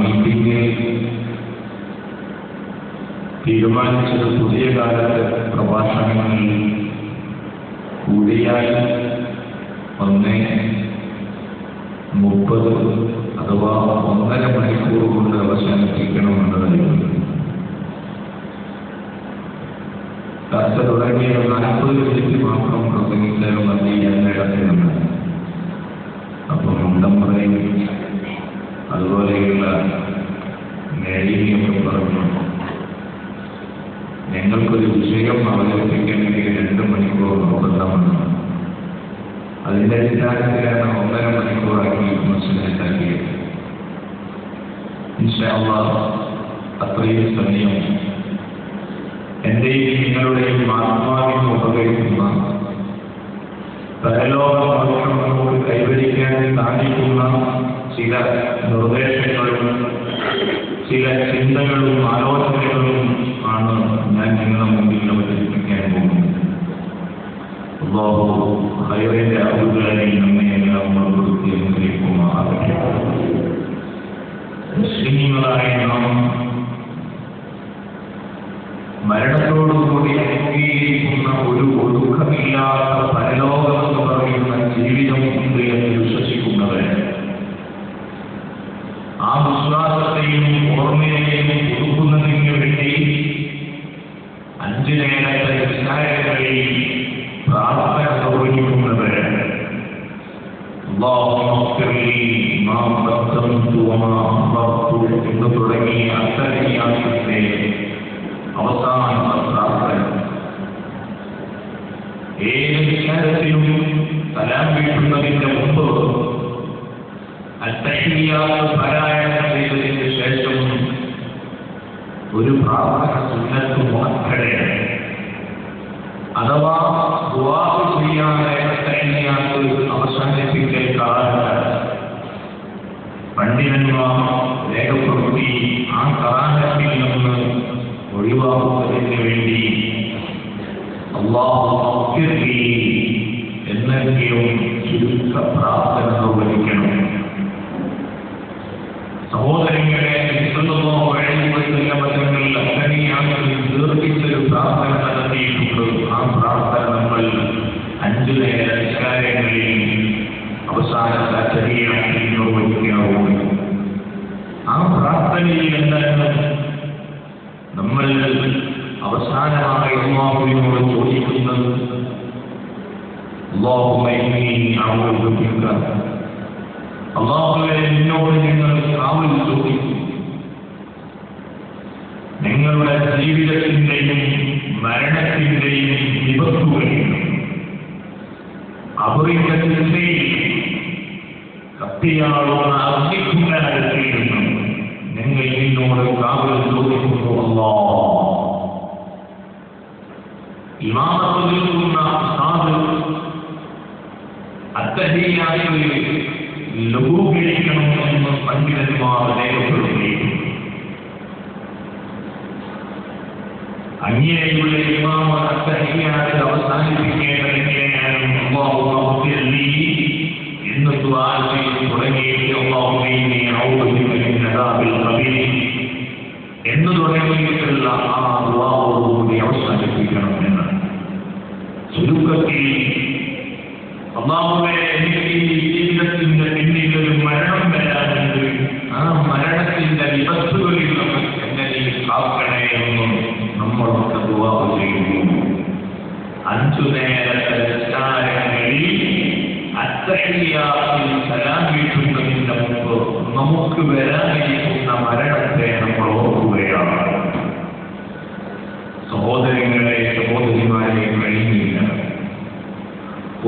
Meeting തീരുമാനിച്ചത് പുതിയ കാലത്ത് പ്രഭാഷണങ്ങളിൽ കൂടിയാൽ 1:30 അഥവാ 1.5 മണിക്കൂർ കൊണ്ട് അവസാനിപ്പിക്കണമെന്നതായിരുന്നു. ചർച്ച തുടങ്ങിയ 40 മിനിറ്റ് മാത്രം പ്രസംഗിച്ചാൽ മതി എന്നിടത്തിലുണ്ട്. അപ്പം മുണ്ടമ്പറയും അതുപോലെയുള്ള നേടിയൊക്കെ പറഞ്ഞു, ഞങ്ങൾക്കൊരു വിഷയം അവതരിപ്പിക്കണമെങ്കിൽ 2 മണിക്കൂർ നിർബന്ധമാണ്. അതിൻ്റെ അടിസ്ഥാനത്തിലാണ് 1.5 മണിക്കൂറാക്കി മനസ്സിലാക്കിയത്. ഇൻഷാ അല്ലാഹ് അത്രയും സമയം എന്റെയും നിങ്ങളുടെയും ആത്മാവിന് ഉപകരിക്കുന്ന പരലോകം നമുക്ക് കൈവരിക്കാൻ സാധിക്കുന്ന ചില നിർദ്ദേശങ്ങളും ചില ചിന്തകളും ആലോചനകളും ആണ് ഞാൻ നിങ്ങളുടെ മുമ്പിൽ അവതരിപ്പിക്കാൻ പോകുന്നത്. അല്ലാഹു ഖൈറിന്റെ ഔദാര്യം നമ്മയെല്ലാം ഉൾപ്പെടുത്തി അനുഗ്രഹിക്കുമാറാകട്ടെ. മുസ്ലിങ്ങളായ നാം മരണത്തോടുകൂടി അഭിമുഖീകരിക്കുന്ന ഒരു ഒടുക്കമില്ലാത്ത പരലോകം എന്ന് പറയുന്ന ജീവിതം ഉണ്ട് എന്ന് വിശ്വസിക്കുന്നവർ ആ വിശ്വാസത്തെയും ഓർമ്മയെയും പുതുക്കുന്നതിന് വേണ്ടി 5 നേരത്തെ വിസ്താരങ്ങളിൽ പ്രാർത്ഥന നിർവഹിക്കുന്നവർ എന്ന് തുടങ്ങിയ അത്തരയാസത്തെ അവസാന പ്രാർത്ഥന ഏത് വിഷയത്തിലും സലാം വീട്ടുന്നതിന്റെ മുമ്പ് അത്തഹിയ്യാത്ത് പാരായണം ചെയ്തതിന് ശേഷം ഒരു പ്രാർത്ഥന സുന്നത്ത് മുഅക്കദയാണ്. അഥവാ ദുആ ചെയ്യാതെ അത്തഹിയ്യാത്ത് അവസാനിപ്പിക്കൽ കാരണമാണ് പണ്ഡിതന്മാർ രേഖപ്പെടുത്തി. ആ കാരണത്തിൽ നിന്ന് ഒഴിവാക്കുന്നതിന് വേണ്ടി അല്ലാഹു അക്ബർലി എന്നെങ്കിലും ചുരുക്ക പ്രാർത്ഥന നിർവഹിക്കണം. സഹോദരങ്ങളെ, മതങ്ങളിൽ അത്തനെയാണെങ്കിൽ ദീർഘിച്ചൊരു പ്രാർത്ഥന നടത്തിയിട്ടുണ്ട്. ആ പ്രാർത്ഥന നമ്മൾ 5 നേര നിസ്കാരങ്ങളിൽ അവസാനത്തെ അത്തനെയാക്കി നിർവഹിക്കാവുന്നു. ആ പ്രാർത്ഥനയിൽ എന്താണ് നമ്മൾ അവസാനമായി അല്ലാഹുവിനോട് ചോദിക്കുന്നത്? അല്ലാഹുമ്മ ഇന്നി അഊദു ബിക, അല്ലാഹുവേ നിന്നോട് ഞങ്ങൾ കാവൽ ചോദിക്കുന്നു. ഞങ്ങളുടെ ജീവിതത്തിന്റെയും മരണത്തിന്റെയും വിപത്തുകളിൽ അപരിചിതയിൽ കത്തിയാളുന്ന അഗ്നികുണ്ടാരത്തിൽ നിന്നും ഞങ്ങൾ നിന്നോട് കാവൽ ചോദിക്കുന്നു. അല്ലാഹ് ഇമാമത്ത് നിൽക്കുന്ന ഉസ്താദ് അത്തഹിയ്യാത്തിൽ ലഘൂകരിക്കണമെന്ന് പണ്ഡിതന്മാർ രേഖപ്പെടുത്തി. അങ്ങനെയുള്ള ഇമാമ അത്തഹിയ്യാത്തിൽ അവസാനിപ്പിക്കേണ്ടത് എങ്ങനെയാണ്? അല്ലാഹുമ്മ അഗ്ഫിർലി എന്ന് ദുആ ചെയ്ത് തുടങ്ങിയിട്ട് അല്ലാഹുമ്മ ഇന്നി അഊദു ബിക മിൻ അദാബിൽ ഖബീർ എന്ന് തുടങ്ങിയിട്ടുള്ള ആ ദുആയോടുകൂടി അവസാനിപ്പിക്കണം എന്ന്. ചുരുക്കത്തിൽ അല്ലാഹുവേ എനിക്ക് ഈ ജീവിതത്തിന്റെ പിന്നിൽ ഒരു മരണം വരാനുണ്ട്, ആ മരണത്തിന്റെ വിപത്തുകളിൽ നിന്ന് എന്നെ നീ കാക്കണേ എന്ന് നമ്മളൊക്കെ ദുആ ചെയ്യുന്നു. 5 നേരത്തെ നിസ്കാരങ്ങളിൽ അത്തഹിയ്യാത്തിൽ സലാം വീട്ടുന്നതിന്റെ മുമ്പ് നമുക്ക് വരാനിരിക്കുന്ന മരണത്തെ നമ്മൾ ഓർക്കുകയാണ്. സഹോദരങ്ങളെ, സഹോദരിമാരെ, കഴിഞ്ഞില്ല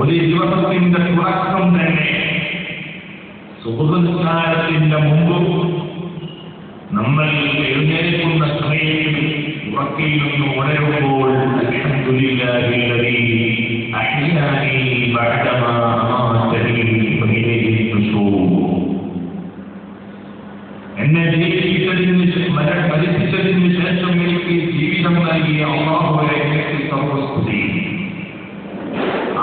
ഒരു ദിവസത്തിന്റെ തുടക്കം തന്നെ സുബ്ഹ് നിസ്കാരത്തിന്റെ മുമ്പ് നമ്മൾ എഴുന്നേൽക്കുന്ന സമയത്ത് ഉറക്കയിൽ നിന്ന് ഉണരുമ്പോൾ അൽഹംദുലില്ലാഹി അല്ലദീ അഹ്യാനി ബഅദമാ അമാതനി വഇലൈഹി നുശൂർ, എന്നെ മരിപ്പിച്ചതിന് ശേഷം എനിക്ക് ജീവിതം നൽകിയ അല്ലാഹുവേ എനിക്ക് സർവസ്തുതി.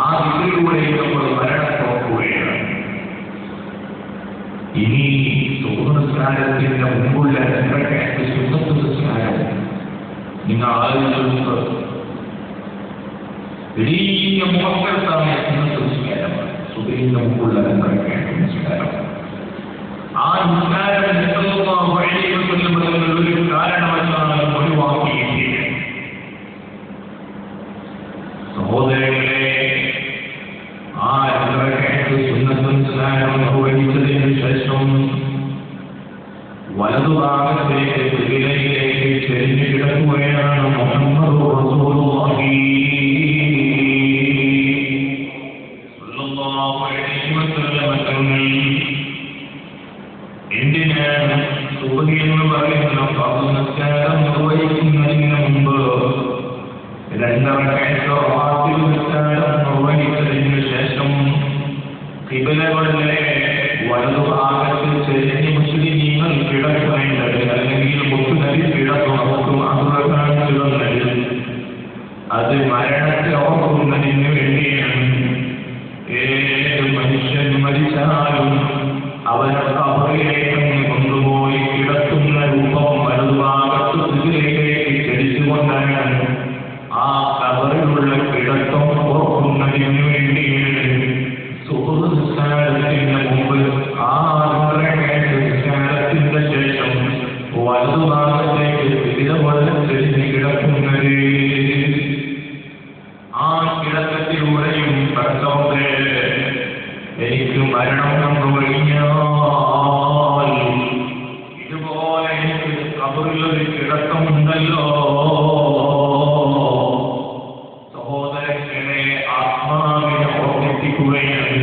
ആ ദിക്റിലൂടെ നമ്മൾ മരണത്തോക്കുകയാണ്. ഇനി സുഖനസ്കാരത്തിന്റെ മുമ്പുള്ള രണ്ടരക്കാലത്ത് സുന്നത്ത് നിസ്കാരം നിങ്ങൾ ആലോചിച്ചത് വലിയ മോശമായ സുന്നത്ത് നിസ്കാരമാണ്. സുഖിന്റെ മുമ്പുള്ള രണ്ടരക്കാലത്ത് നിസ്കാരം. ആ നിസ്കാരം ഒരു കാരണവശാലും ഒഴിവാക്കിയിട്ടില്ല. സഹോദരങ്ങളെ, ആ രണ്ടരക്കാലത്ത് സുന്നത്ത് നിസ്കാരം നിർവഹിച്ചതിന് ശേഷം വലതുഭാഗത്തേക്ക് കിബിലയിലേക്ക് ചെരിഞ്ഞു കിടക്കുകയാണ് മുഹമ്മദ് റസൂലുള്ളാഹി സ്വല്ലല്ലാഹു അലൈഹി വസല്ലം തങ്ങൾ. എന്തിനാണ് സുബ്ഹി എന്ന് പറയുന്ന ഫർദ് നിസ്കാരം നിർവഹിക്കുന്നതിന് മുമ്പ് രണ്ടരക്കാലത്ത് റാത്തിബ് നിസ്കാരം നിർവഹിച്ചതിന് ശേഷം ഖിബലകളിലെ വലതുഭാഗത്ത് ചെരിഞ്ഞ് മുസ്ലിമീങ്ങൾ കിടക്കേണ്ടത്, അല്ലെങ്കിൽ മുത്തുനബി കിടക്കും അതുറക്കാനുള്ളത്, അത് മരണത്തെ ഓർക്കുന്നതിന് വേണ്ടിയാണ്. ഏത് മനുഷ്യൻ മരിച്ചാലും അവനെ ഖബറിലേക്ക് കൊണ്ടുപോയി കിടത്തുന്ന രൂപം വലതുഭാഗത്ത് ഖിബലയിലേക്ക് ചെരിച്ചുകൊണ്ടാണ്. ആ ഖബറിലുള്ള കിടത്തം ഓർക്കുന്നതിന് വേണ്ടിയാണ് സുബ്ഹ് നിസ്കാരത്തിന് മുമ്പ് ആ നിസ്കാരത്തിന്റെ ശേഷം വലതുഭാഗത്തേക്ക് ഖിബല ചെരിഞ്ഞ് കിടക്കുന്നത്. ആ കിടക്കത്തിലൂടെയും കർത്തവ്യ എനിക്ക് മരണം സംഭവിഞ്ഞാൽ ഇതുപോലെ എനിക്ക് ഖബറിലൊരു കിടക്കമുണ്ടല്ലോ. സഹോദരങ്ങളെ, ആത്മാവിനെ ഓർമ്മിപ്പിക്കുകയാണ്,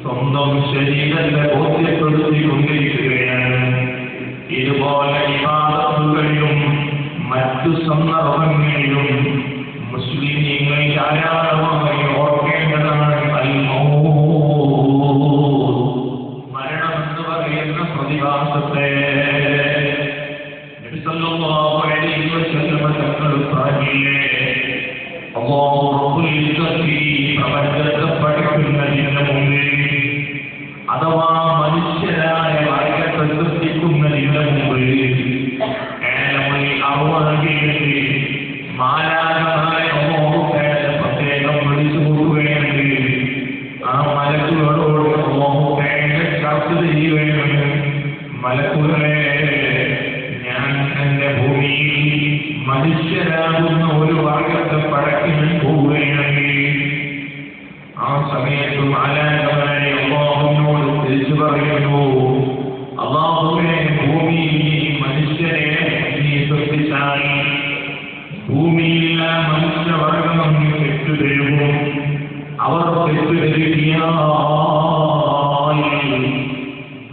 സ്വന്തം ശരീരത്തെ ബോധ്യപ്പെടുത്തിക്കൊണ്ടിരിക്കുകയാണ്. ഇതുപോലെ ഇബാദത്തുകളിലും മറ്റു സന്ദർഭങ്ങളിലും മുസ്ലിമീങ്ങൾ ധാരാളമായി ഓർക്കേണ്ടതാണ് മരണം എന്ന് പറയുന്ന പ്രതിഭാസത്തെ. നബി സല്ലല്ലാഹു അലൈഹി വസല്ലം തങ്ങൾ പറഞ്ഞില്ലേ, അല്ലാഹു റബ്ബുൽ ഇസ്സത്തി പ്രപഞ്ചത്തെ പഠിക്കുന്നതിന് മുമ്പ്, അഥവാ മനുഷ്യരായ വർഗത്തെ സൃഷ്ടിക്കുന്നതിന് മുമ്പ് മാലാഖമാരെ പ്രത്യേകം വിളിച്ചു കൂട്ടുകയാണ്. ആ മലക്കുകളോട് ചർച്ച ചെയ്യുകയാണ്, മലക്കുകളെ, ഞാൻ എന്റെ ഭൂമിയിൽ മനുഷ്യരാകുന്ന ഒരു വർഗത്തെ പടക്കിന് പോവുകയാണെങ്കിൽ ആ സമയത്ത് മാലാഖമാരെ അല്ലാഹുവിനോട് തിരിച്ചു പറയുന്നു, അല്ലാഹുവേ, ഭൂമിയിൽ മനുഷ്യരെ നീ സൃഷ്ടിച്ചാൽ ഭൂമിയില്ല മനുഷ്യവർഗം തെറ്റുതരുമോ? അവർ തെറ്റുതരികയാൽ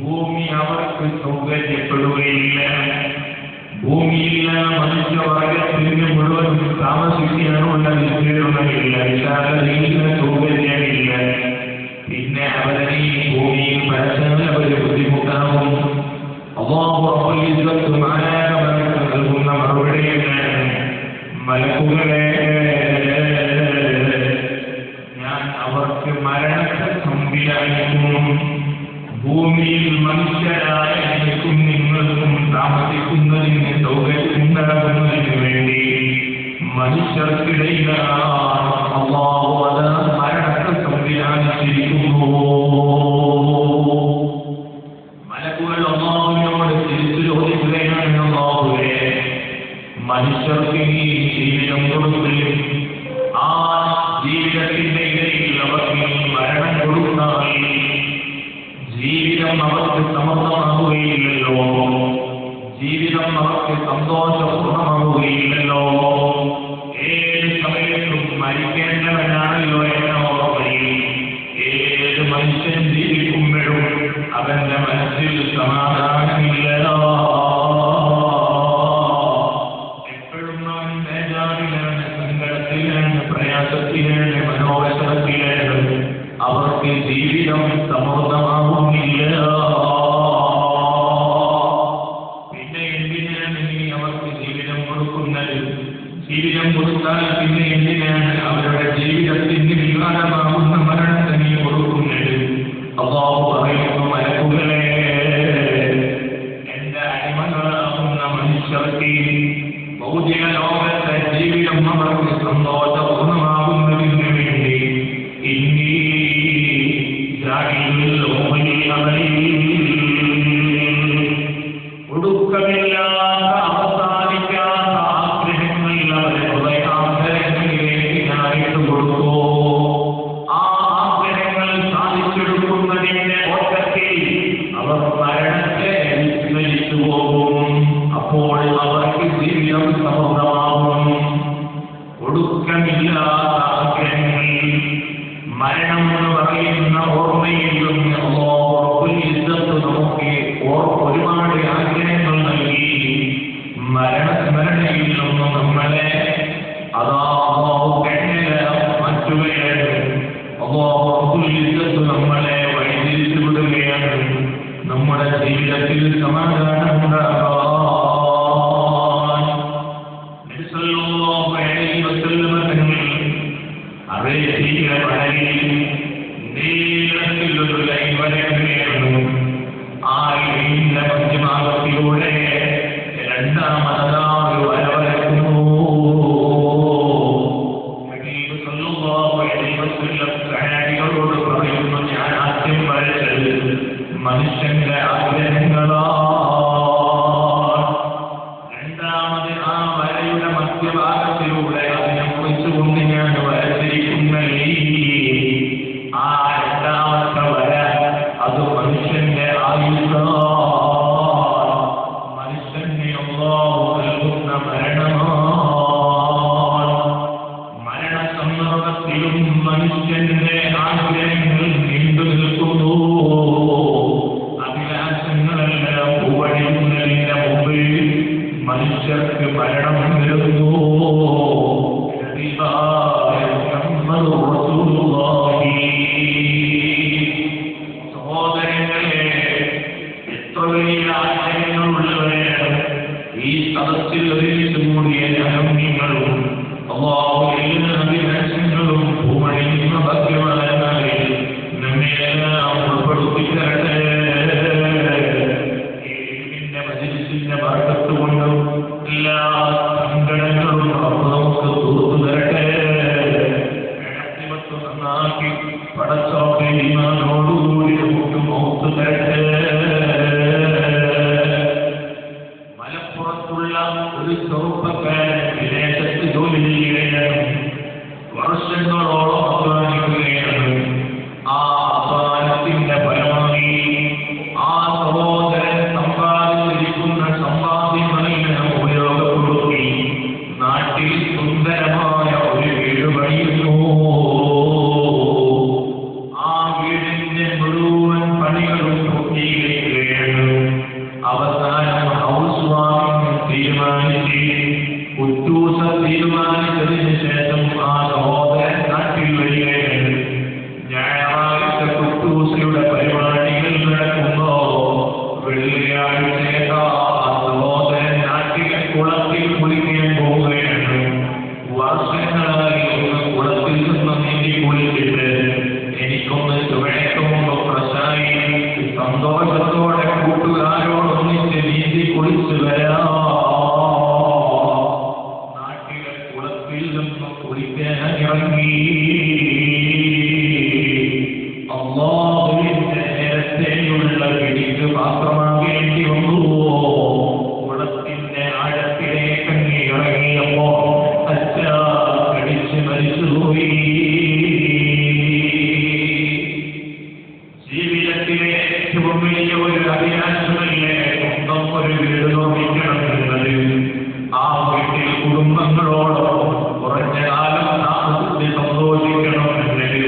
ഭൂമി അവർക്ക് സൗകര്യപ്പെടുകയില്ല. ഭൂമിയില്ല മനുഷ്യവർഗത്തിന് മുഴുവൻ താമസിക്കാനുള്ള വിസ്തീർണമില്ല, വിശാലതയില്ല, സൗകര്യമില്ല. പിന്നെ അവരെ ഈ ഭൂമിയിൽ പരസ്പരം അവര് ബുദ്ധിമുട്ടാവും. അല്ലാഹു റബ്ബുൽ ഇസ്സത്ത് മാലാഖമാർക്ക് നൽകുന്ന മറുപടിയാണ്, മലക്കുകളെ, ഞാൻ അവർക്ക് മരണത്തെ സംവിധാനിക്കും. ഭൂമിയിൽ മനുഷ്യരായ എനിക്കും നിങ്ങൾക്കും താമസിക്കുന്നതിന് സൗകര്യമുണ്ടാകുന്നതിന് വേണ്ടി മനുഷ്യർക്കിടയിലാണ് അല്ലാഹു അത് മരണത്തെ സംവിധാനിച്ചിരിക്കുന്നു. മലക്കുകൾ അല്ലാഹുവിനോട് തിരിച്ചു ചോദിക്കുകയാണ്, അല്ലാഹുവേ, മനുഷ്യർക്ക് നീ ജീവിതം കൊടുക്കുകയും ആ ജീവിതത്തിന്റെ ഇടയിൽ അവർക്ക് നീ മരണം കൊടുത്താൽ ജീവിതം അവർക്ക് സമൃദ്ധമാകുകയില്ലല്ലോ, ജീവിതം അവർക്ക് സന്തോഷപൂർണ്ണമാകുകയില്ലല്ലോ. ഏത് സമയത്തും മരിക്കേണ്ടവനാണല്ലോ എന്ന ഓർമ്മയിൽ ഏത് മനുഷ്യൻ ജീവിക്കുമ്പോഴും അവന്റെ മനസ്സിൽ സമാധാനമില്ലല്ലോ. എപ്പോഴും അവൻ ബേജാറിലാണ്, സങ്കടത്തിലാണ്, പ്രയാസത്തിലാണ്, മനോവശത്തിലാണ്. അവർക്ക് ജീവിതം സമൃദ്ധമാകുന്നില്ല. പിന്നെ എന്തിനാണ് ഇനി അവർക്ക് ജീവിതം കൊടുക്കുന്നത്? ജീവിതം കൊടുത്താൽ പിന്നെ എന്തിനാണ് അവരുടെ ജീവിതത്തിന് വികാരമാകുന്ന മരണത്തിന് കൊടുക്കുന്നത്? അല്ലാഹു പറയുന്നു, മലക്കുകളെ, ജീവന്റെ ഓട്ടത്തിൽ അവർ മരണത്തെ വിസ്മരിച്ചു പോകും. അപ്പോൾ അവർക്ക് ജീവിതം സമൃദ്ധമാകും. ഒടുക്കമില്ലാത്ത ആഗ്രഹങ്ങൾ മരണം എന്ന് പറയുന്ന ഓർമ്മയിൽ നിന്ന് നമുക്ക് ഒരുപാട് ആഗ്രഹങ്ങൾ നൽകി. മരണസ്മരണയിൽ നിന്നും നമ്മളെ മാറ്റുകയാണ്. നമ്മളെ വഴിതിരിച്ചു വിടുകയാണ്. നമ്മുടെ ജീവിതത്തിൽ സമാധാനം ഉണ്ടാകാൻ അറേബ്യയിലെ മലയിൽ നീളത്തിലൊരു ലൈൻ വരയ്ക്കുകയായിരുന്നു. ആ ലൈനിന്റെ മധ്യഭാഗത്തിലൂടെ രണ്ടാമതാ ഒരു വര വരയ്ക്കുന്നു. സഹാബികളോട് പറയുന്നു, ഞാൻ ആദ്യം വരച്ചത് മനുഷ്യന്റെ ആഗ്രഹങ്ങളാ. രണ്ടാമത് ആ വരയുടെ മധ്യഭാഗത്തിലൂടെ അതിനെ കുറിച്ചുകൊണ്ട് ഞാൻ വരച്ചിരിക്കുന്ന ആ രണ്ടാമത്തെ വര അത് മനുഷ്യന്റെ ആയുസ്, മനുഷ്യനെ അല്ലാഹു നൽകുന്ന മരണമാണ്. മരണസന്ദർഭത്തിലും മനുഷ്യന്റെ ആഗ്രഹങ്ങൾ നീണ്ടു നിൽക്കുന്നു. അഭിലാഷങ്ങളെല്ലാം പൂവണിയുന്നതിന്റെ മുമ്പ് മനുഷ്യർക്ക് മരണം വരുന്നു. സഹോദരങ്ങളെ, എത്ര വലിയ ആശയങ്ങളുള്ളവരാണ് ഈ സദസ്സിൽ ഒരുമിച്ച് കൂടിയ ഞാനും നിങ്ങളും. എല്ലാ അഭിലാഷങ്ങളും പൂവണിയുന്ന ഭദ്രമാനായി നമ്മെല്ലാം ഉൾപ്പെടുത്തിത്തരട്ടെ. മജിലിസിന്റെ ഭാഗത്ത് കൊണ്ടും എല്ലാ സങ്കടങ്ങളും നമുക്ക് തീർത്തു തരട്ടെ. ഇടത്തിമത്ത് നന്നാക്കി പടച്ചോടോടുകൂടി നമുക്ക് മൗത്ത് തരട്ടെ. മലപ്പുറത്തുള്ള ഒരു ചെറുപ്പക്കാരൻ വിദേശത്ത് ജോലി ചെയ്യുകയാണ്. വർഷങ്ങളോളം അധ്വാനിക്കുകയാണ്. ആ അധ്വാനത്തിന്റെ ഫലമായി ആ സഹോദരൻ സമ്പാദിച്ചിരിക്കുന്ന സമ്പാദ്യങ്ങളെല്ലാം ഉപയോഗപ്പെടുത്തി നാട്ടിൽ സുന്ദരമായ ഒരു വീട് പണിയുന്നു. ആ വീടിന്റെ മുഴുവൻ പണികളും പൂർത്തീകരിക്കുകയാണ്. അവസാനം ഹൗസ് വാമിംഗ് തീരുമാനിച്ച് തീരുമാനിച്ചതിന് ശേഷം ആ സഹോദരൻ നാട്ടിൽ വരികയാണ്. ഞായറാഴ്ച കുട്ടൂസയുടെ പരിപാടികൾ നടക്കുമ്പോ വെള്ളിയാഴ്ച ആ സഹോദരൻ നാട്ടിലെ കുളത്തിൽ കുളിക്കാൻ പോവുകയാണ്. വർഷങ്ങളായി ഒന്ന് കുളത്തിൽ നിന്ന് നീന്തി കുളിച്ചിട്ട് എനിക്കൊന്ന് ചുവഴക്കുമ്പോ പ്രശായി സന്തോഷത്തോടെ കൂട്ടുകാരോടൊന്നിച്ച് നീന്തി കുളിച്ചു വരാം. നാട്ടിലെ കുളത്തിൽ നിന്ന് കുളിക്കാൻ ഇറങ്ങി. അല്ലാഹുവിന്റെ നേരത്തെയുള്ള പിടിക്ക് പാത്രമാകേണ്ടി വന്നു. കുളത്തിന്റെ ആഴത്തിലേക്ക് ഇറങ്ങിയപ്പോ അച്ഛാ കടിച്ച് മരിച്ചുപോയി. ജീവിതത്തിലെ ഏറ്റവും വലിയ ഒരു അഭിലാഷമല്ലേ സ്വന്തം ഒരു വീട് നിർമ്മിക്കണം എന്നത്. ആ വീട്ടിൽ കുടുംബങ്ങളോടൊപ്പം കുറഞ്ഞ കാലം താമസിച്ച് സന്തോഷിക്കണം എന്നത്.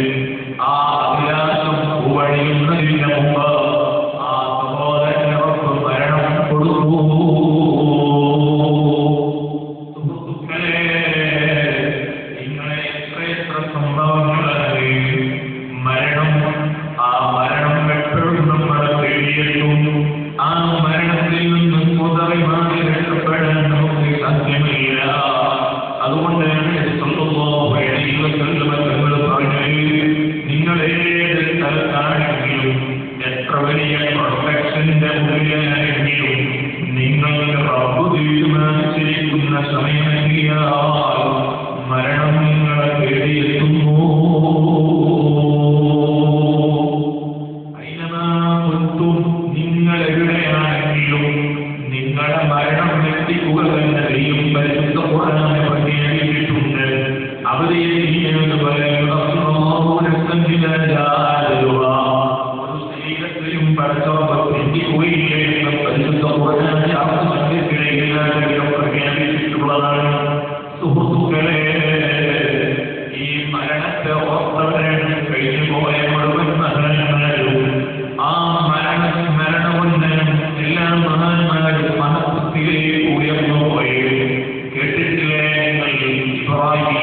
ആ അഭിലാഷം പൂവണിയുന്നതിന് മുമ്പ് ആ സഹോദരനൊക്കെ മരണം കൊടുക്കൂ. സുഹൃത്തുക്കളെ, നിങ്ങളെ എത്ര സംഭവങ്ങളാണ് മരണം. ആ മരണം എപ്പോഴും നമ്മളെ തേടിയെത്തും. ആ മരണത്തിൽ നിന്നും മുതറി മാറി രക്ഷപ്പെടാൻ നമുക്ക് സാധ്യമല്ല. അതുകൊണ്ടാണ് തങ്ങൾ പറഞ്ഞത്, നിങ്ങളേത് സ്ഥലത്താണെങ്കിലും എത്ര വലിയ പ്രൊട്ടക്ഷന്റെ മുകളിലാണെങ്കിലും നിങ്ങൾക്ക് റബ്ബ് തീരുമാനിച്ചിരിക്കുന്ന സമയമെത്തിയാൽ മരണം നിങ്ങളെ തേടിയെത്തുന്നു. നിങ്ങൾ എവിടെയാണെങ്കിലും നിങ്ങളുടെ മരണം എത്തിക്കുക തന്നെ ദൈവം പരിശുദ്ധ ഖുർആനിൽ പഠിപ്പിച്ചിട്ടുണ്ട്. അവരെ പറയുന്നത് പടച്ചോമ്പ് തെറ്റിപ്പോയില്ലേ എന്ന് പരിശുദ്ധ പ്രഖ്യാപിച്ചിട്ടുള്ളതാണ്. സുഹൃത്തുക്കളെ, ഈ മരണത്തെ ഓർത്തവരാണ് കഴിഞ്ഞുപോയ മുഴുവൻ മഹാന്മാരും. ആ മരണവന്ദനം എല്ലാ മഹാന്മാരും മഹത്വത്തിലേക്ക് ഉയർന്നു പോയി. കേട്ടിട്ടില്ലേ നിങ്ങൾ? ഇബ്രാഹീം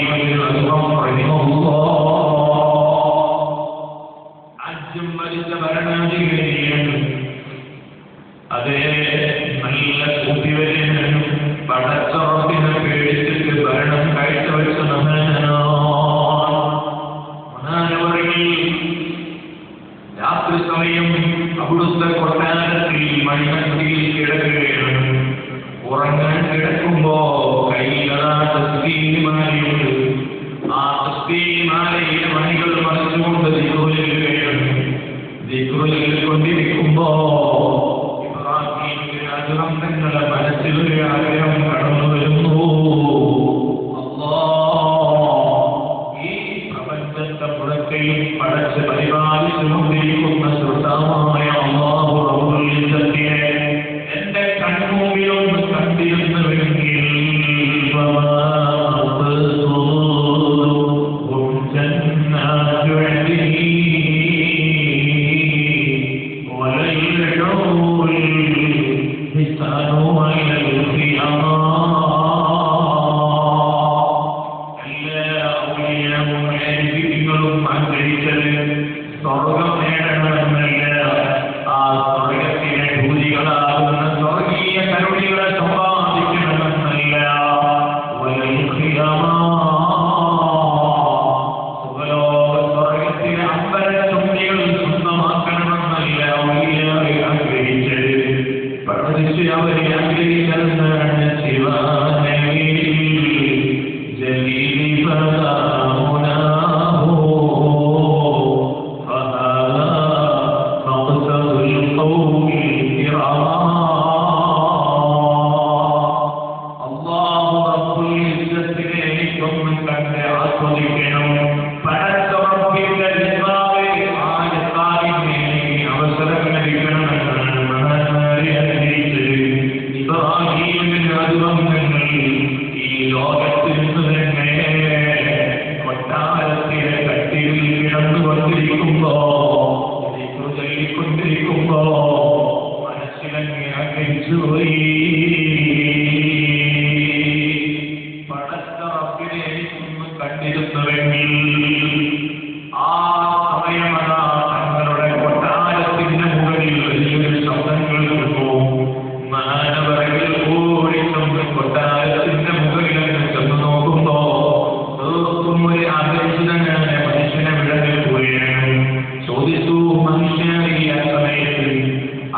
അജ്ജും മരിച്ച ഭരണാധികാരിയാണ്. അതേ നല്ല കൂട്ടിവരെയും പടച്ചോറപ്പിനെ പേടിച്ചിട്ട് ഭരണം കാഴ്ചവെച്ച മഹാനവറിൽ രാത്രി സമയം അവിടുത്തെ കൊട്ടാരത്തിൽ മണിമന്തിയിൽ കിടക്കുകയാണ്. ഉറങ്ങാൻ കിടക്കുമ്പോ കയ്യിലതാ തസ്ബീഹുമാലയുണ്ട്. ആ തസ്ബീഹുമാലയിലെ മണികൾ മറിച്ചുകൊണ്ട് ദിക്റുചൊല്ലുകയാണ്. ദിക്റുചൊല്ലിക്കൊണ്ടിരിക്കുമ്പോ ഇബ്രാഹീം തങ്ങളുടെ മനസ്സിലൊരു ആഗ്രഹം കടന്നു വരുന്നു. ഈ പ്രപഞ്ചത്തെ പുറത്തെയും പടച്ച് പരിപാലിച്ചുകൊണ്ടിരിക്കുന്ന സൃഷ്ടാവായ അല്ലാഹു റബ്ബുൽ ഇസ്സത്തിനെ എന്റെ കൺമുമ്പിലൊന്ന് കണ്ടിരുന്നുവെങ്കിൽ സ്വർഗം നേടണമെന്നല്ല, ആ സ്വർഗത്തിലെ ഭൂതികളാകുന്ന സ്വർഗീയ കരുണികളെ സമ്പാദിക്കണമെന്നല്ല, സുഖലോക സ്വർഗത്തിലെ അമ്പരച്ചുണ്ടികൾ സ്വന്തമാക്കണമെന്നല്ല വലിയ ആഗ്രഹിച്ചത്. പഠിച്ച് അവരെ ആഗ്രഹിച്ചതെന്നാണ് ശിവാനവി ജലീലി കൊണ്ടിരിക്കുമ്പോ മനസ്സിലങ്ങ് അകച്ചുപോയി. പടച്ച റബ്ബിനെ എനിക്കൊന്ന് കണ്ടിരുന്നുവെങ്കിൽ ആ സമയമതാ തങ്ങളുടെ കൊട്ടാരത്തിന്റെ മുകളിൽ വലിയൊരു ശബ്ദം കേൾക്കുമ്പോ മാനവരകൾ ഓടിച്ചൊന്ന് കൊട്ടാരത്തിന്റെ മുകളിലൊക്കെ ചെന്ന് നോക്കുമ്പോ ഒരു അപരിചിതനായ മനുഷ്യനെ വിടഞ്ഞു പോവുകയാണ്. ചോദിച്ചു, മനുഷ്യനറിയ സമയത്ത്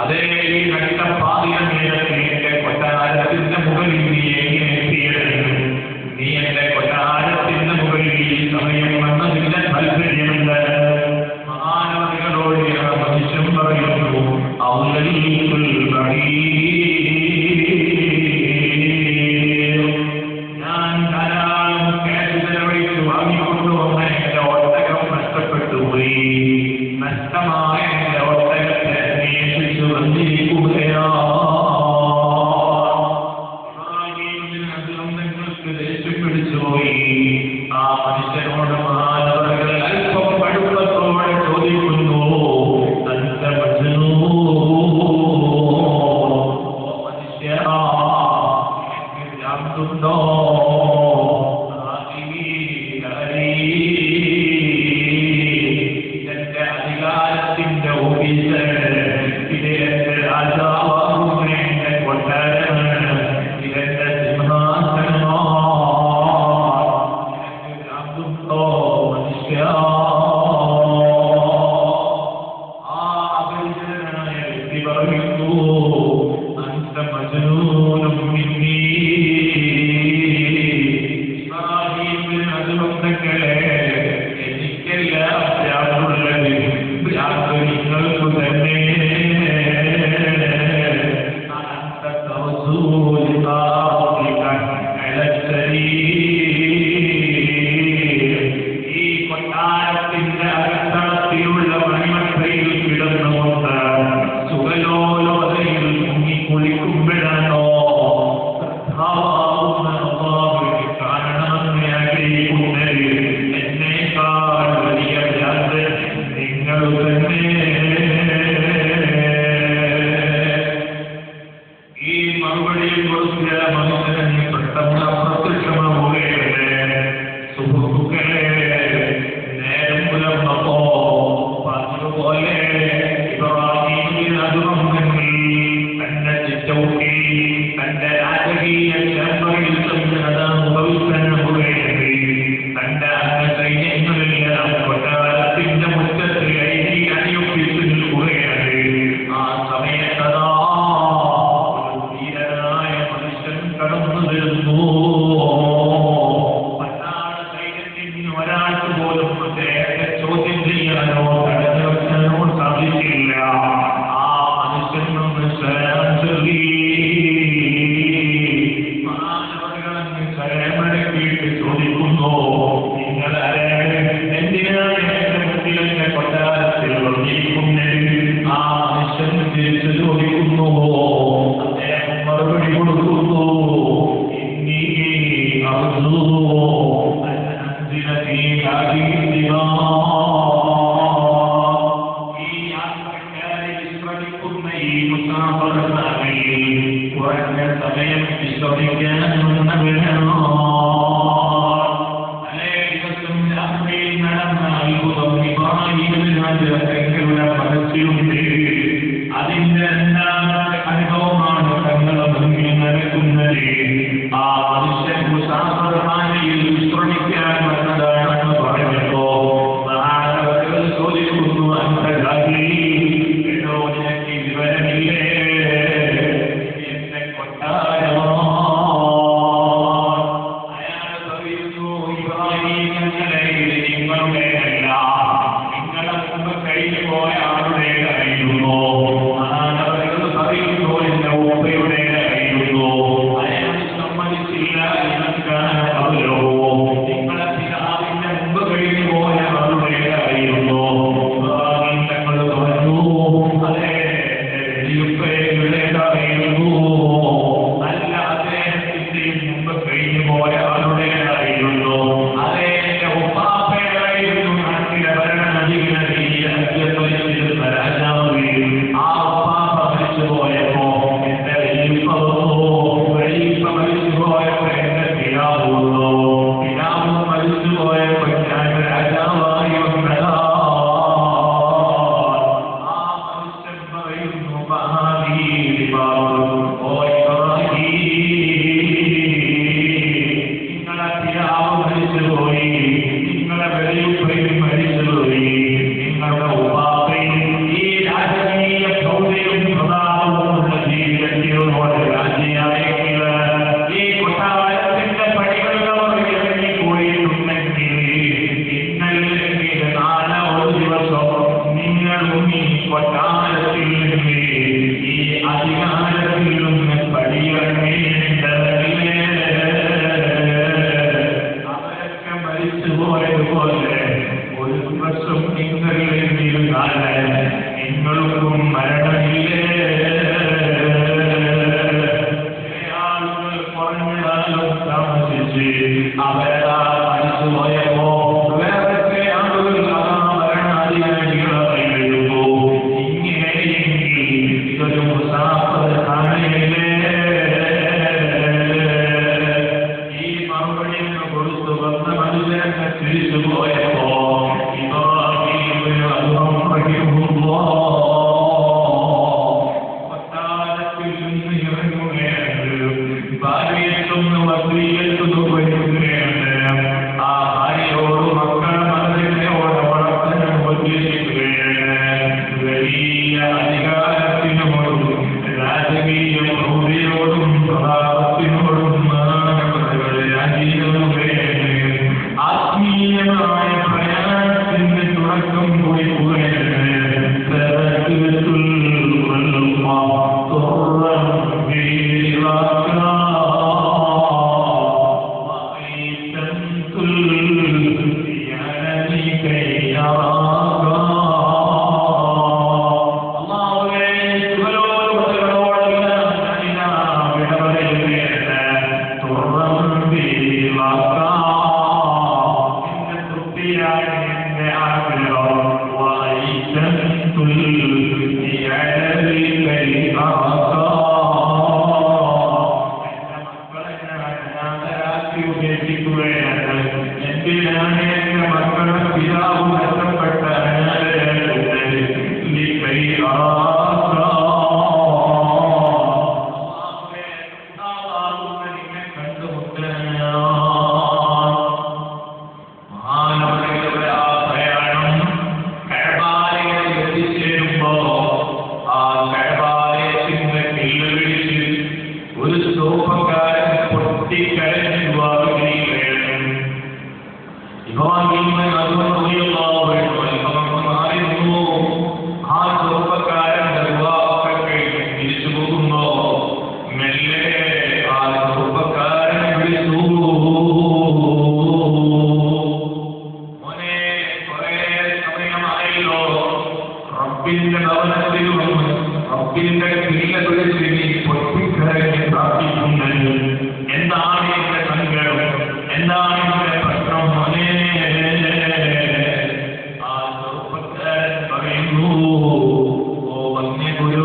അതേ ഈ നട്ടപ്പാതിയ നേരത്തെ എന്റെ കൊട്ടാരത്തിന്റെ മുകളിൽ നീ എങ്ങനെ എത്തിയത്? നീ എന്റെ കൊട്ടാരത്തിന്റെ മുകളിൽ ഈ സമയം വന്നതിന്റെ താല്പര്യമുണ്ട്. മഹാനവതികളോട് ആ മനുഷ്യൻ പറയുന്നു, ഞാൻ ധാരാളം കാശ് ചെലവഴിച്ച് വാങ്ങിക്കൊണ്ടുവന്ന എന്റെ ഒട്ടകം നഷ്ടപ്പെട്ടു പോയി. നഷ്ടമായ എന്റെ ഒട്ടകത്തെ അന്വേഷിച്ചു വന്നിരിക്കുകയാ. നിങ്ങൾക്ക് ദേഷ്യം പിടിച്ചുപോയി. ആ മനുഷ്യനോട് മഹാനവകൾ അല്പം കടുപ്പത്തോടെ ചോദിക്കുന്നു, തന്റെ മനുഷ്യനോ മനുഷ്യ ോ ഇതെന്റെ അധികാരത്തിന്റെ ഓഫീസർ, ഇതെന്റെ രാജാവാകുന്ന എന്റെ കൊട്ടാരമാണ്, ഇതെന്റെ സിംഹാസനമോ മനുഷ്യ. ആ അപരിചിതനായ വ്യക്തി പറയുന്നു, അന്ത മജ്നൂനും മിന്നീ. എനിക്കെല്ലാം ഭ്രാന്തുള്ളത് ഭ്രാന്ത് നിങ്ങൾക്ക് തന്നെ. ഈ കൊട്ടാരത്തിന്റെ അകത്തളത്തിലുള്ള മണിമത്രയിൽ കിടന്നുകൊണ്ട് പഠിക്കുന്ന ഈ മുസാഫിറിനാണെങ്കിൽ കുറഞ്ഞ സമയം വിശ്വസിക്കാനുള്ളവരാണോ? അതേ ദിവസം രാത്രിയിൽ നടന്ന അത്ഭുതം നിങ്ങളുടെ മനസ്സിലുണ്ട്. അതിന്റെ രണ്ടാമത്തെ അനുഭവമാണ് തങ്ങളുടെ മുന്നിൽ നടക്കുന്നത്. ആ മനുഷ്യൻ മുസാഫിർഖാനയിൽ വിശ്രമിക്കാൻ വന്നതാണെന്ന് പറഞ്ഞപ്പോ ചോദിക്കുന്നു, എന്നോ നിനക്ക് വിവരമില്ലേ എന്നെ കൊട്ടാരമോ? അയാൾ പറയുന്നു, ഇബ്രാഹിം ഞങ്ങളെ നിങ്ങളുടേതല്ല, നിങ്ങളെ മുമ്പ് കഴിഞ്ഞു പോയ ആളുടേതായിരുന്നു. പറയുന്നു എന്റെ ഉപ്പയുടേതായിരുന്നു. അയാൾ സമ്മതിച്ചില്ല. അവരോ നിങ്ങളെ പിതാവിന്റെ മുമ്പ് കഴിഞ്ഞു പോയ ആളുടേതായിരുന്നു. തങ്ങൾ പറഞ്ഞു, അതെ വെള്ളിയുപ്പയുടേതായിരുന്നു. അല്ല, അദ്ദേഹത്തിന്റെ മുമ്പ് കഴിഞ്ഞു പോയ ആളുടേതായിരുന്നു. അതെ എന്റെ ഉപ്പാപ്പയായിരുന്നു നാട്ടിലെ ഭരണാധികാരി, രാജ്യഭരിച്ചിരുന്ന രാജാവ്. ആ ഉപ്പാപ്പ മരിച്ചു പോയപ്പോ എന്റെ വെള്ളിപ്പ മരിച്ചു പോയപ്പോ എന്റെ പിതാവുള്ളൂ. പിതാവും മരിച്ചു പോയപ്പോ ഞാൻ രാജാവായി വന്നതാ. ആ മനുഷ്യൻ പറയുന്നു, നിങ്ങളെ പിതാവ് മരിച്ചുപോയി, നിങ്ങളെ വെള്ളിപ്പയും മരിച്ചുപോയി, നിങ്ങളുടെ ഉപ്പാപ്പയും ഈ രാജകീയ പ്രൗഢിയും പ്രതാപവുമുള്ള ജീവിതത്തിനോട് രാജിയായെങ്കിൽ ഈ കൊട്ടാരത്തിന്റെ പടികളിലവർ ഇറങ്ങിപ്പോയിട്ടുണ്ടെങ്കിൽ ഇന്നല്ലെങ്കിൽ നാളെ ഒരു ദിവസം നിങ്ങളും ഈ കൊട്ടാരത്തിൽ നിന്ന് ഈ അധികാരത്തിൽ നിന്ന് പടിയിറങ്ങേണ്ടതല്ലേ? അവരൊക്കെ മരിച്ചു പോയതുപോലെ ഒരു ദിവസം നിങ്ങളിരുന്നാൽ നിങ്ങൾക്കും മരണമില്ലേ? ആളുകൾ കുറഞ്ഞ കാലം താമസിച്ച് അവരാ മരിച്ചു പോയപ്പോ വേറെ ആളുകൾ ഭരണാധികാരികളായി വരുമ്പോ ഇങ്ങനെയെങ്കിൽ ഇതൊരു മുസാഫിർഖാനയല്ലേ? ഈ മറുപടി കൊടുത്തു വന്ന മനുഷ്യനെ തിരിച്ചു പോയപ്പോ കൊട്ടാരത്തിൽ നിന്ന് ഇറങ്ങുകയാണ്. ഭാര്യയെത്തുന്ന വസ്തുയെത്തുന്നു വരുകയാണ്. ആ ഭാര്യയോട് മക്കളെ മനസ്സിനോട് വളർത്താൻ ഉദ്ദേശിക്കുകയാണ്. വലിയ അധികാരത്തിനോടും രാജകീയ പ്രൗഢിയോടും പ്രതാപത്തിനോടും രാജിക്കുകയാണ്. ആത്മീയമായ പ്രയാണത്തിന്റെ തുടക്കം കുറിക്കുകയാണ്. എന്തിനാണ് എന്റെ മക്കളുടെ പിതാവ് നഷ്ടപ്പെട്ട ഒരു സോപ്പക്കാരൻ പൊട്ടിക്കരഞ്ഞു ആ ചെറുപ്പക്കാരന്റെ വിവാഹമൊക്കെ തിരിച്ചു പോകുമ്പോ മെല്ലെ ആ ചെറുപ്പക്കാരൻ വിളിച്ചു, മോനെ കുറെ സമയമായല്ലോ റബ്ബിന്റെ ഭവനത്തിലും റബ്ബിന്റെ കില്ല വിളിച്ച് നീ പൊട്ടിക്കരഞ്ഞ് പ്രാർത്ഥിക്കുന്നത്. എന്താണ് എന്റെ സങ്കടം? എന്താണ് എന്റെ പ്രശ്നം? മോനെ ആ ചെറുപ്പക്കാരൻ പറയുന്നു, ഓ വന്യ ഗുരു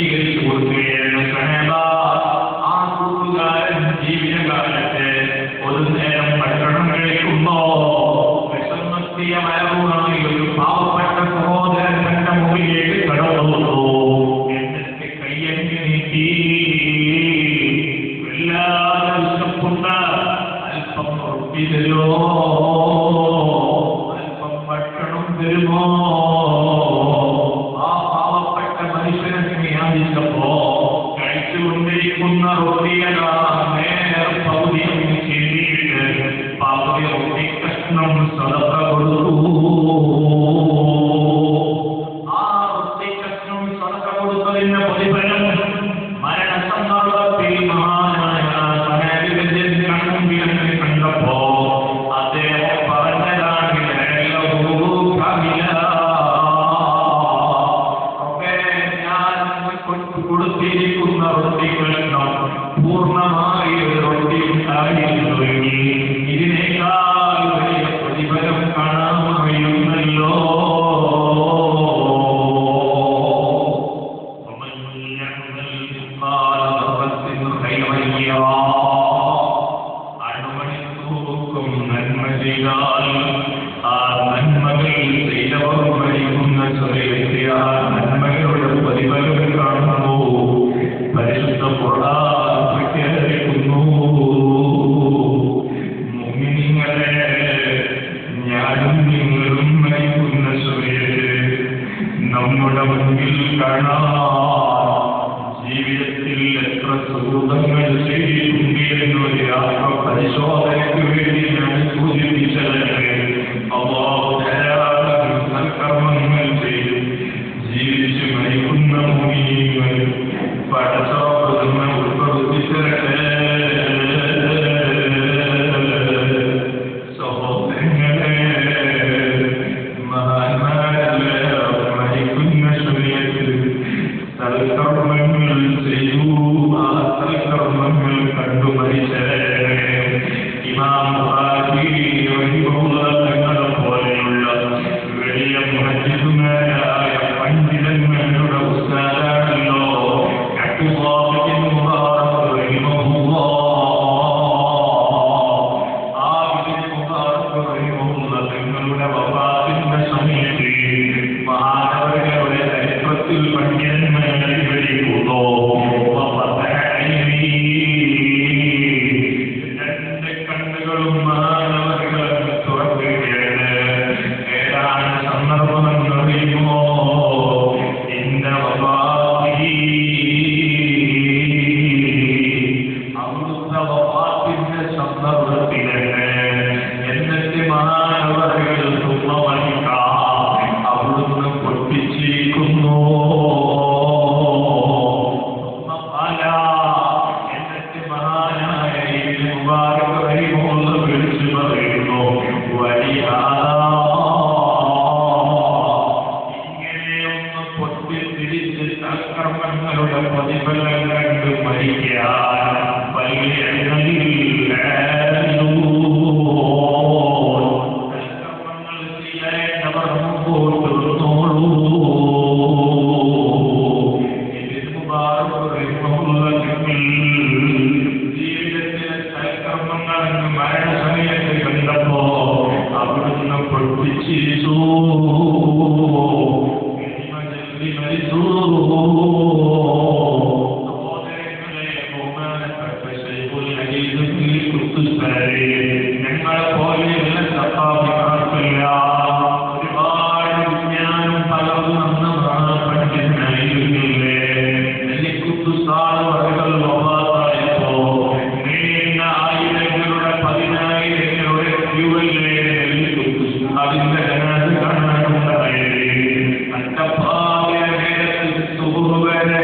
വിശദീകരിച്ചു കൊടുക്കുകയാണ്. ആ കൂട്ടുകാരൻ ജീവിതകാലത്ത് ഒരു നേരം ഭക്ഷണം കഴിക്കുമ്പോ വിഷമത്തിയ മലവുമായി ഒരു പാവപ്പെട്ട സഹോദരൻ തന്റെ മുകളിലേക്ക് കടന്നു. എന്നിട്ട് കയ്യങ്ങി നീട്ടി, വല്ലാതെ വിശപ്പുണ്ട്, അല്പം റൊട്ടി തരുമോ, അല്പം ഭക്ഷണം തരുമോ? ആ പാവപ്പെട്ട മനുഷ്യനെ യാചിച്ചപ്പോ കഴിച്ചുകൊണ്ടിരിക്കുന്ന റൊട്ടിയതാ നേരെ പകുതി ചെയ്തിട്ട് പകുതി റൊട്ടി കഷ്ണം സദഖ കൊടുത്തു. ആ റൊട്ടി കഷ്ണം സദഖ കൊടുത്തതിന്റെ പ്രതിഫലം മരണസന്ദർഭത്തിൽ മഹാനായ സഹാബികളുടെ കൺമുമ്പിൽ കണ്ടപ്പോ അദ്ദേഹം പറഞ്ഞതാണ്, കൊടുത്തിരിക്കുന്ന റൊട്ടി കഷ്ണം പൂർണ്ണമായി ഒരു റൊട്ടി ഉണ്ടായിരുന്നുവെങ്കിൽ ഇതിനേക്കാൾ വലിയ പ്രതിഫലം കാണാൻ കഴിയുന്നല്ലോ. അണുമണിത്തൂക്കും നന്മ ചെയ്താൽ ആ നന്മകൾ ചെയ്തവർ മരിക്കുന്ന സമയത്ത് ആ നന്മകളുടെ പ്രതിഫലം കാണുന്നു. പരിശുദ്ധ ഖുർആൻ പ്രഖ്യാപിക്കുന്നു, മുഅ്മിനീങ്ങളെ, ഞാനും നിങ്ങളും മരിക്കുന്ന സമയത്ത് നമ്മുടെ മുന്നിൽ കാണാൻ ജീവിതത്തിൽ എത്ര സുഹൃതങ്ങൾ ചെയ്തിട്ടുണ്ട് എന്നൊരു ആത്മപരിശോധനയ്ക്ക് വേണ്ടി ഞാൻ സൂചിപ്പിച്ചതല്ലേ. അല്ലാഹു ധാരാളം സൽക്കർമ്മങ്ങൾ ചെയ്ത് ജീവിച്ച് മരിക്കുന്ന മുഅ്മിനീങ്ങൾ പടച്ചോനെ ഉൾപ്പെടുത്തിത്തരട്ടെ. സഹോദരങ്ങളെ, മഹാന്മാരെല്ലാം മരിക്കുന്ന സമയത്ത് സൽക്കർമ്മങ്ങൾ ചെയ്തു. ആ സൽക്കർമ്മങ്ങൾ കണ്ടു മരിച്ചവരെ ഇമാം ബുഖാരി തങ്ങളെ പോലെയുള്ള വലിയ മുഹദ്ദിസുമാരായ പണ്ഡിതന്മാരുടെ ഉസ്താദാണല്ലോ അബ്ദുല്ലാഹ് ഇബ്നു മുബാറക് റഹിമഹുല്ലാഹ്. ആ ഇബ്നു മുബാറക് റഹിമഹുല്ലാഹ് തങ്ങളുടെ വഫാത്തിന്റെ സമയത്ത് മഹാനവരുടെ ചരിത്രത്തിൽ പണ്ഡിതന്മാരെ വിവരിക്കുന്നു. രണ്ട് കണ്ണുകളും മഹാനവരുടെ തുറക്കുകയാണ്. ഏതാണ് സന്ദർഭം എന്നറിയുമോ? ഇന്ന വഫാത്തി, അവിടുത്തെ വഫാത്തിന്റെ സന്ദർഭത്തിലാണ്. എന്നിട്ട് മഹാനവകൾ അവിടുന്ന് പൊട്ടിച്ചിരിക്കുന്നു. എന്നിട്ട് മഹാനായ ഇബ്നു മുബാറക് റഹിമഹുല്ലാഹ് വിളിച്ചു പറയുന്നു, ഇങ്ങനെയൊന്ന് പൊട്ടിത്തിരിച്ച് സൽക്കർമ്മങ്ങളുടെ പ്രതിഫലം കണ്ട് മരിക്കാൻ സൽക്കർമ്മങ്ങൾ ചെയ്യേണ്ടവർ മുമ്പോട്ട് വന്നോളൂ. ജീവിതത്തിലെ സൽക്കർമ്മങ്ങളെന്ന് മരണസമയത്ത് കണ്ടപ്പോ അവിടുന്ന് പൊട്ടിച്ചിരിച്ചു, മരിച്ചു. സഹോദരങ്ങളെ, ബഹുമാനപ്പെട്ട ശൈഖുൽ ഹദീസ് ഖുദ്ദുസ്സാരി ഞങ്ങളെ പോലെയുള്ള സഹാബിമാർക്കല്ല ഒരുപാട് വിജ്ഞാനം പലർന്നു പണ്ഡിതനായിരുന്നില്ലേ. ഖുദ്ദുസ്സാലുകൾ വഫാത്തായപ്പോ നീണ്ട ആയിരങ്ങളുടെ പതിനായിരങ്ങളുടെ ക്യൂവല്ലേ അതിന്റെ ജനാസ കാണാനുണ്ടായത്. അറ്റപ്പാകിയ നേരത്തിൽ സുഹൃവരെ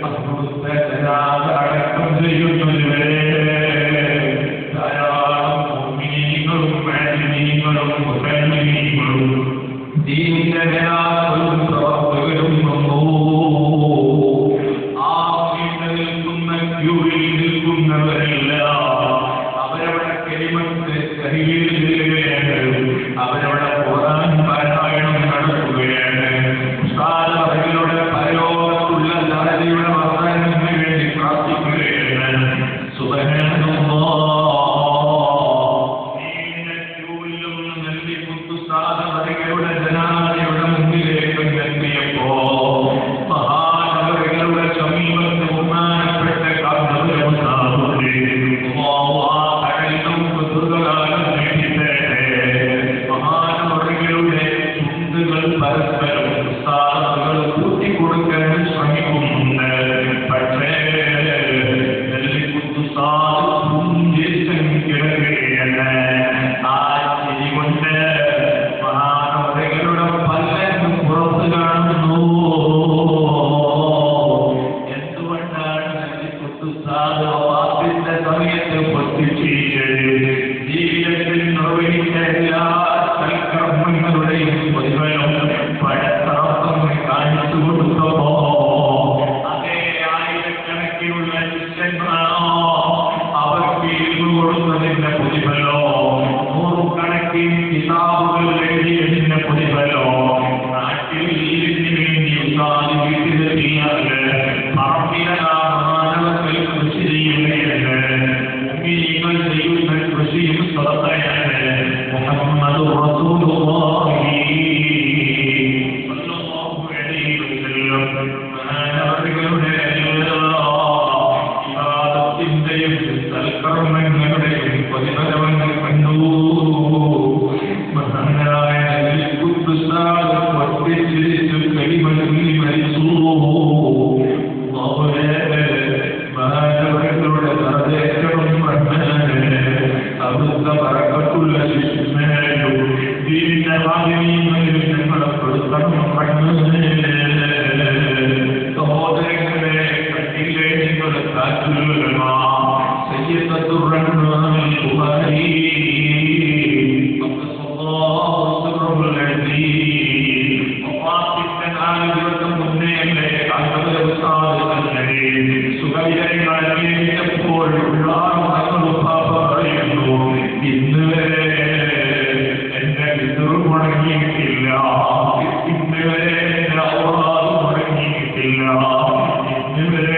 അവിടുത്തെ ജനാസ അടക്കം ചെയ്യുന്നവരെ ധാരാളം മുഅ്മിനീങ്ങളും മുഅ്മിനീങ്ങളും മുഅ്മിനീങ്ങളും ദീനിന്റെ നേതാക്കളും പ്രവർത്തകരും വന്നു. ആ സുഖവിവരങ്ങൾ അന്വേഷിച്ചപ്പോൾ പറയുന്നു, ഇന്ന് വരെ എന്റെ വിതുറ് മുടങ്ങിയിട്ടില്ല, ഇന്ന് വരെ എന്റെ ഔറാദ് മുടങ്ങിയിട്ടില്ല, ഇന്ന് വരെ